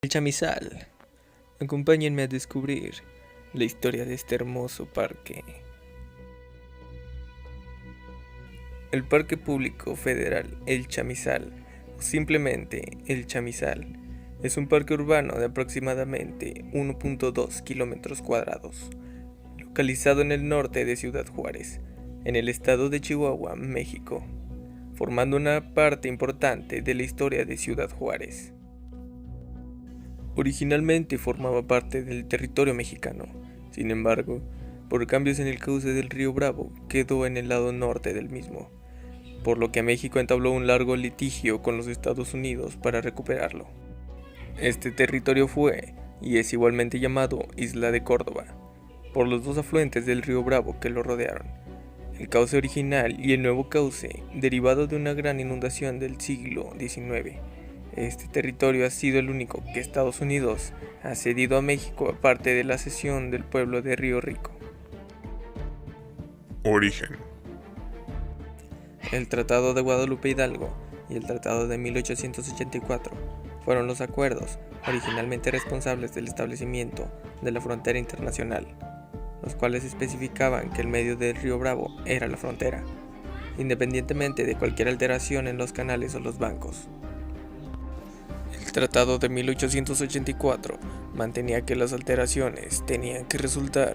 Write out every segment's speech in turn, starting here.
El chamizal. Acompáñenme a descubrir la historia de este hermoso parque. El Parque Público Federal El Chamizal, o simplemente El Chamizal, es un parque urbano de aproximadamente 1.2 kilómetros cuadrados, localizado en el norte de Ciudad Juárez, en el estado de Chihuahua, México, formando una parte importante de la historia de Ciudad Juárez. Originalmente formaba parte del territorio mexicano, sin embargo, por cambios en el cauce del río Bravo, quedó en el lado norte del mismo, por lo que México entabló un largo litigio con los Estados Unidos para recuperarlo. Este territorio fue, y es igualmente llamado Isla de Córdoba, por los dos afluentes del río Bravo que lo rodearon, el cauce original y el nuevo cauce, derivado de una gran inundación del siglo XIX. Este territorio ha sido el único que Estados Unidos ha cedido a México aparte de la cesión del pueblo de Río Rico. Origen. El Tratado de Guadalupe Hidalgo y el Tratado de 1884 fueron los acuerdos originalmente responsables del establecimiento de la frontera internacional, los cuales especificaban que el medio del río Bravo era la frontera, independientemente de cualquier alteración en los canales o los bancos. El Tratado de 1884 mantenía que las alteraciones tenían que resultar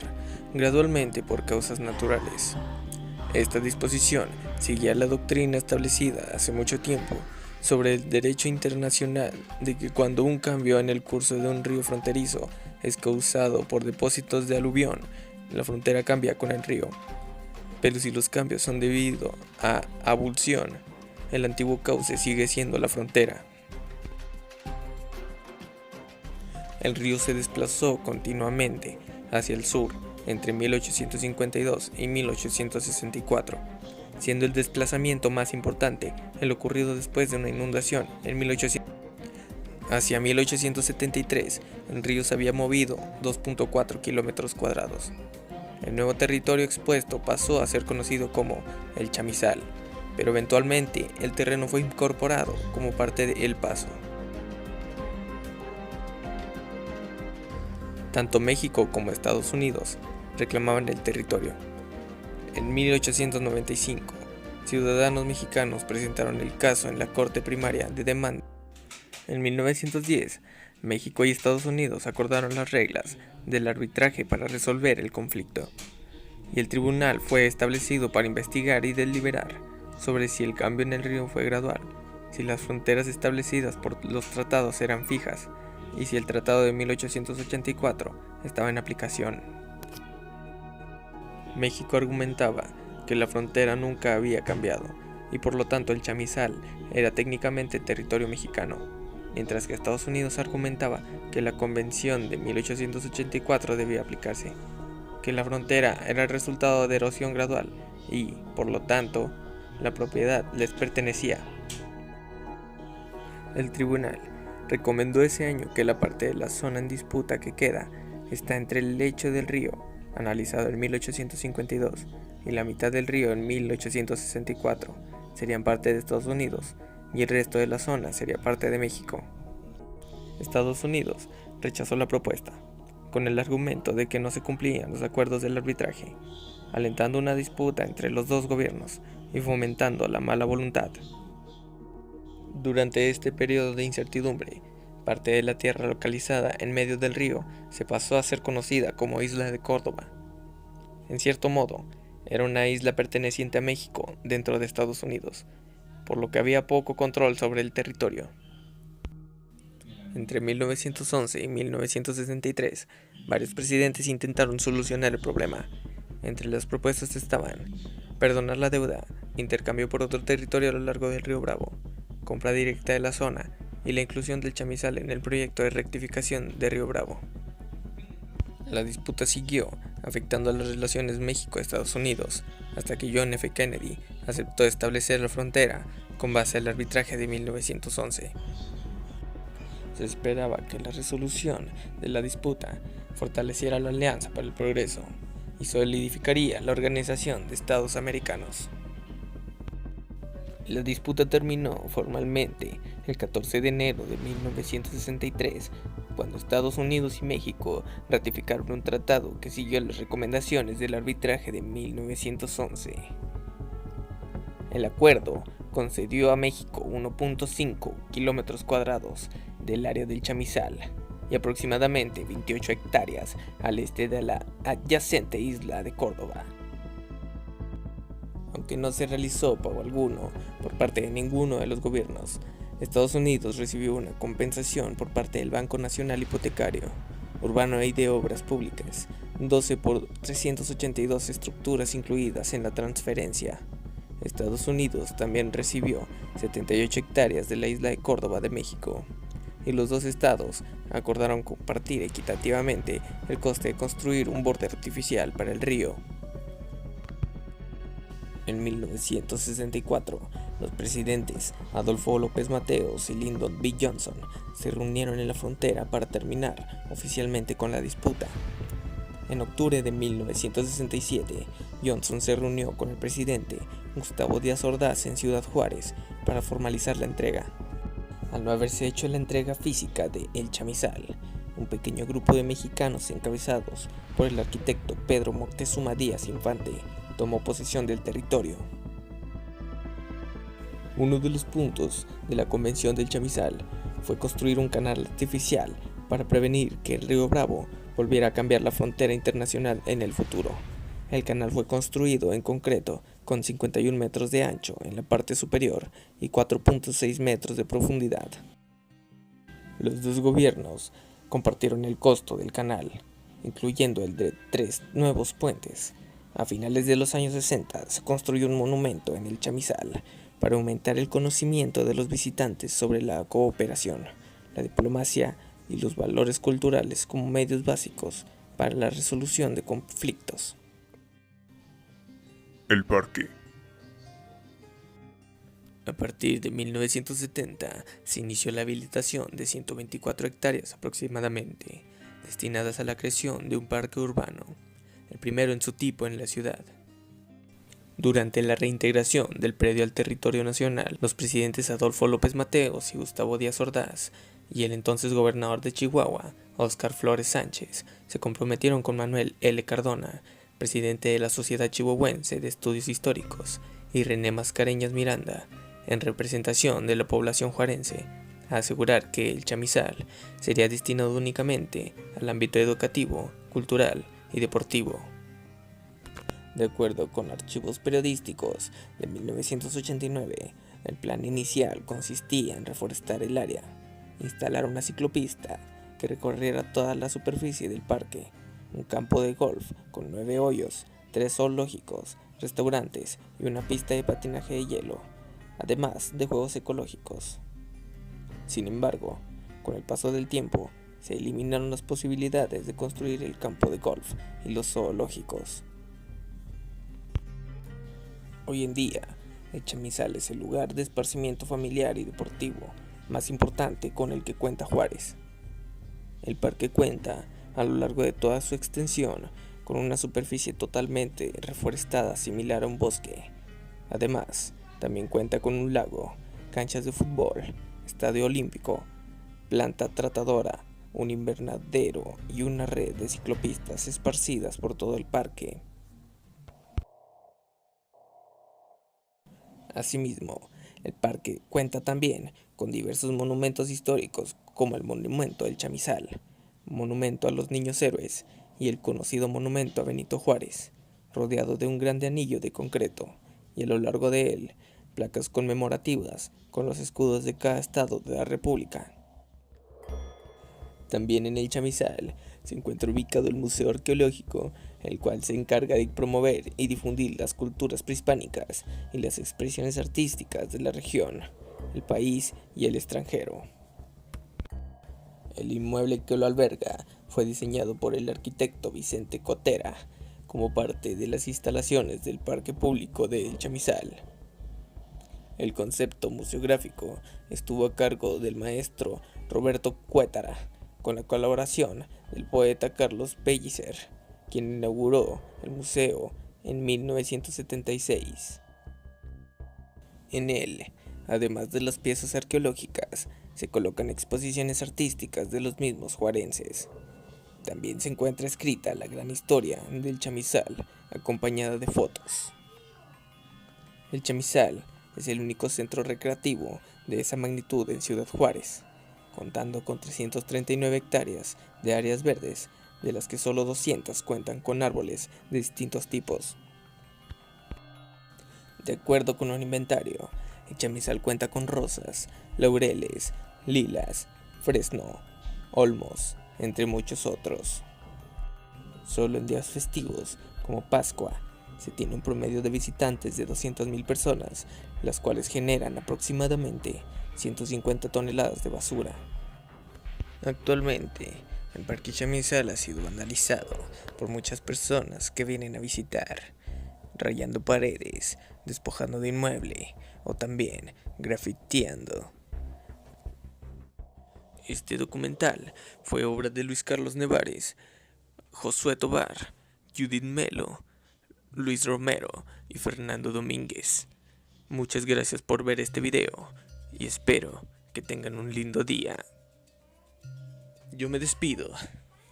gradualmente por causas naturales. Esta disposición seguía la doctrina establecida hace mucho tiempo sobre el derecho internacional de que cuando un cambio en el curso de un río fronterizo es causado por depósitos de aluvión, la frontera cambia con el río. Pero si los cambios son debido a abulsión, el antiguo cauce sigue siendo la frontera. El río se desplazó continuamente hacia el sur entre 1852 y 1864, siendo el desplazamiento más importante el ocurrido después de una inundación en 1800. Hacia 1873, el río se había movido 2.4 kilómetros cuadrados. El nuevo territorio expuesto pasó a ser conocido como El Chamizal, pero eventualmente el terreno fue incorporado como parte de El Paso. Tanto México como Estados Unidos reclamaban el territorio. En 1895, ciudadanos mexicanos presentaron el caso en la Corte Primaria de Demanda. En 1910, México y Estados Unidos acordaron las reglas del arbitraje para resolver el conflicto, y el tribunal fue establecido para investigar y deliberar sobre si el cambio en el río fue gradual, si las fronteras establecidas por los tratados eran fijas, y si el Tratado de 1884 estaba en aplicación. México argumentaba que la frontera nunca había cambiado, y por lo tanto el chamizal era técnicamente territorio mexicano, mientras que Estados Unidos argumentaba que la Convención de 1884 debía aplicarse, que la frontera era el resultado de erosión gradual y, por lo tanto, la propiedad les pertenecía. El tribunal recomendó ese año que la parte de la zona en disputa que queda está entre el lecho del río, analizado en 1852, y la mitad del río en 1864, serían parte de Estados Unidos, y el resto de la zona sería parte de México. Estados Unidos rechazó la propuesta, con el argumento de que no se cumplían los acuerdos del arbitraje, alentando una disputa entre los dos gobiernos y fomentando la mala voluntad. Durante este periodo de incertidumbre, parte de la tierra localizada en medio del río se pasó a ser conocida como Isla de Córdoba. En cierto modo, era una isla perteneciente a México dentro de Estados Unidos, por lo que había poco control sobre el territorio. Entre 1911 y 1963, varios presidentes intentaron solucionar el problema. Entre las propuestas estaban perdonar la deuda, intercambio por otro territorio a lo largo del río Bravo, compra directa de la zona y la inclusión del chamizal en el proyecto de rectificación de Río Bravo. La disputa siguió, afectando a las relaciones México-Estados Unidos, hasta que John F. Kennedy aceptó establecer la frontera con base al arbitraje de 1911. Se esperaba que la resolución de la disputa fortaleciera la Alianza para el Progreso y solidificaría la Organización de Estados Americanos. La disputa terminó formalmente el 14 de enero de 1963 cuando Estados Unidos y México ratificaron un tratado que siguió las recomendaciones del arbitraje de 1911. El acuerdo concedió a México 1.5 kilómetros cuadrados del área del chamizal y aproximadamente 28 hectáreas al este de la adyacente isla de Córdoba. Aunque no se realizó pago alguno por parte de ninguno de los gobiernos, Estados Unidos recibió una compensación por parte del Banco Nacional Hipotecario, Urbano y de Obras Públicas, 12 por 382 estructuras incluidas en la transferencia. Estados Unidos también recibió 78 hectáreas de la isla de Córdoba de México, y los dos estados acordaron compartir equitativamente el coste de construir un borde artificial para el río. En 1964, los presidentes Adolfo López Mateos y Lyndon B. Johnson se reunieron en la frontera para terminar oficialmente con la disputa. En octubre de 1967, Johnson se reunió con el presidente Gustavo Díaz Ordaz en Ciudad Juárez para formalizar la entrega. Al no haberse hecho la entrega física de El Chamizal, un pequeño grupo de mexicanos encabezados por el arquitecto Pedro Moctezuma Díaz Infante tomó posesión del territorio. Uno de los puntos de la Convención del Chamizal fue construir un canal artificial para prevenir que el río Bravo volviera a cambiar la frontera internacional en el futuro. El canal fue construido en concreto con 51 metros de ancho en la parte superior y 4.6 metros de profundidad. Los dos gobiernos compartieron el costo del canal, incluyendo el de 3 nuevos puentes. A finales de los años 60 se construyó un monumento en el Chamizal para aumentar el conocimiento de los visitantes sobre la cooperación, la diplomacia y los valores culturales como medios básicos para la resolución de conflictos. El parque. A partir de 1970 se inició la habilitación de 124 hectáreas aproximadamente, destinadas a la creación de un parque urbano, el primero en su tipo en la ciudad. Durante la reintegración del predio al territorio nacional, los presidentes Adolfo López Mateos y Gustavo Díaz Ordaz y el entonces gobernador de Chihuahua, Óscar Flores Sánchez, se comprometieron con Manuel L. Cardona, presidente de la Sociedad Chihuahuense de Estudios Históricos, y René Mascareñas Miranda, en representación de la población juarense, a asegurar que el chamizal sería destinado únicamente al ámbito educativo, cultural y deportivo. De acuerdo con archivos periodísticos de 1989, el plan inicial consistía en reforestar el área, instalar una ciclopista que recorriera toda la superficie del parque, un campo de golf con 9 hoyos, 3 zoológicos, restaurantes y una pista de patinaje de hielo, además de juegos ecológicos. Sin embargo, con el paso del tiempo, se eliminaron las posibilidades de construir el campo de golf y los zoológicos. Hoy en día, el Chamizal es el lugar de esparcimiento familiar y deportivo más importante con el que cuenta Juárez. El parque cuenta, a lo largo de toda su extensión, con una superficie totalmente reforestada similar a un bosque. Además, también cuenta con un lago, canchas de fútbol, estadio olímpico, planta tratadora, un invernadero y una red de ciclopistas esparcidas por todo el parque. Asimismo, el parque cuenta también con diversos monumentos históricos como el Monumento del Chamizal, Monumento a los Niños Héroes y el conocido Monumento a Benito Juárez, rodeado de un grande anillo de concreto, y a lo largo de él, placas conmemorativas con los escudos de cada estado de la República. También en el Chamizal se encuentra ubicado el Museo Arqueológico, el cual se encarga de promover y difundir las culturas prehispánicas y las expresiones artísticas de la región, el país y el extranjero. El inmueble que lo alberga fue diseñado por el arquitecto Vicente Cotera como parte de las instalaciones del Parque Público de El Chamizal. El concepto museográfico estuvo a cargo del maestro Roberto Cuétara, con la colaboración del poeta Carlos Pellicer, quien inauguró el museo en 1976. En él, además de las piezas arqueológicas, se colocan exposiciones artísticas de los mismos juarenses. También se encuentra escrita la gran historia del chamizal, acompañada de fotos. El chamizal es el único centro recreativo de esa magnitud en Ciudad Juárez, contando con 339 hectáreas de áreas verdes, de las que solo 200 cuentan con árboles de distintos tipos. De acuerdo con un inventario, el chamizal cuenta con rosas, laureles, lilas, fresno, olmos, entre muchos otros. Solo en días festivos, como Pascua, se tiene un promedio de visitantes de 200.000 personas, las cuales generan aproximadamente 150 toneladas de basura. Actualmente, el Parque Chamizal ha sido vandalizado por muchas personas que vienen a visitar, rayando paredes, despojando de inmueble o también grafiteando. Este documental fue obra de Luis Carlos Nevares, Josué Tobar, Judith Melo, Luis Romero y Fernando Domínguez. Muchas gracias por ver este video y espero que tengan un lindo día. Yo me despido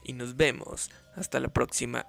y nos vemos hasta la próxima.